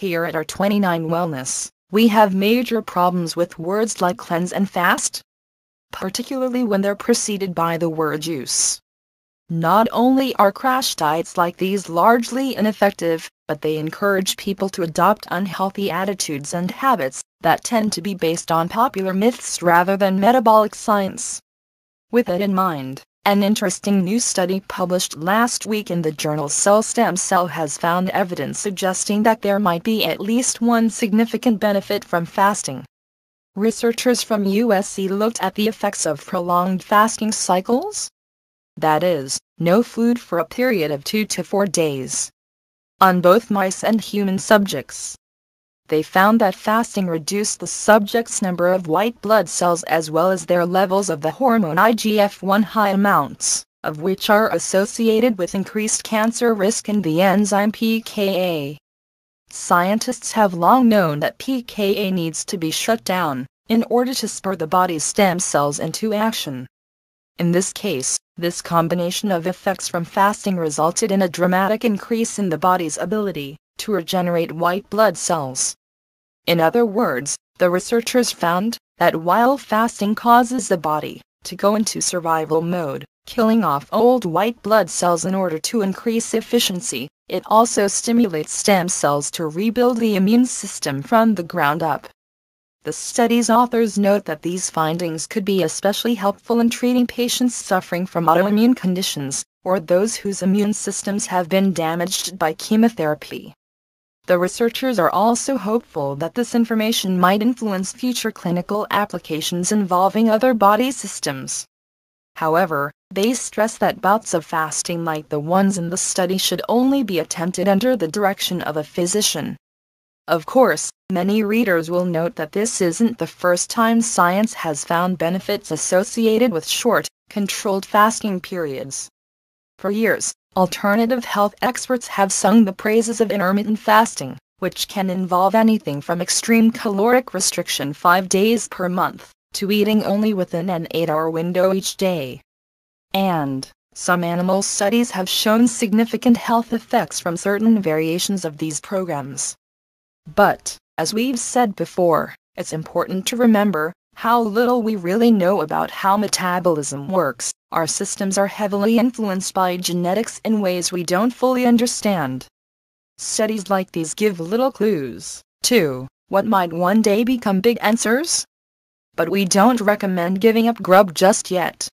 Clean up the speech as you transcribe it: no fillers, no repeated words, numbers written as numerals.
Here at our 29 Wellness, we have major problems with words like cleanse and fast, particularly when they're preceded by the word juice. Not only are crash diets like these largely ineffective, but they encourage people to adopt unhealthy attitudes and habits that tend to be based on popular myths rather than metabolic science. With it in mind, an interesting new study published last week in the journal Cell Stem Cell has found evidence suggesting that there might be at least one significant benefit from fasting. Researchers from USC looked at the effects of prolonged fasting cycles, that is, no food for a period of 2 to 4 days, on both mice and human subjects. They found that fasting reduced the subjects' number of white blood cells as well as their levels of the hormone IGF-1, high amounts of which are associated with increased cancer risk, and the enzyme pKa. Scientists have long known that pKa needs to be shut down in order to spur the body's stem cells into action. In this case, this combination of effects from fasting resulted in a dramatic increase in the body's ability to regenerate white blood cells. In other words, the researchers found that while fasting causes the body to go into survival mode, killing off old white blood cells in order to increase efficiency, it also stimulates stem cells to rebuild the immune system from the ground up. The study's authors note that these findings could be especially helpful in treating patients suffering from autoimmune conditions, or those whose immune systems have been damaged by chemotherapy. The researchers are also hopeful that this information might influence future clinical applications involving other body systems. However, they stress that bouts of fasting like the ones in the study should only be attempted under the direction of a physician. Of course, many readers will note that this isn't the first time science has found benefits associated with short, controlled fasting periods. For years, alternative health experts have sung the praises of intermittent fasting, which can involve anything from extreme caloric restriction 5 days per month, to eating only within an 8-hour window each day. And some animal studies have shown significant health effects from certain variations of these programs. But, as we've said before, it's important to remember how little we really know about how metabolism works. Our systems are heavily influenced by genetics in ways we don't fully understand. Studies like these give little clues to what might one day become big answers. But we don't recommend giving up grub just yet.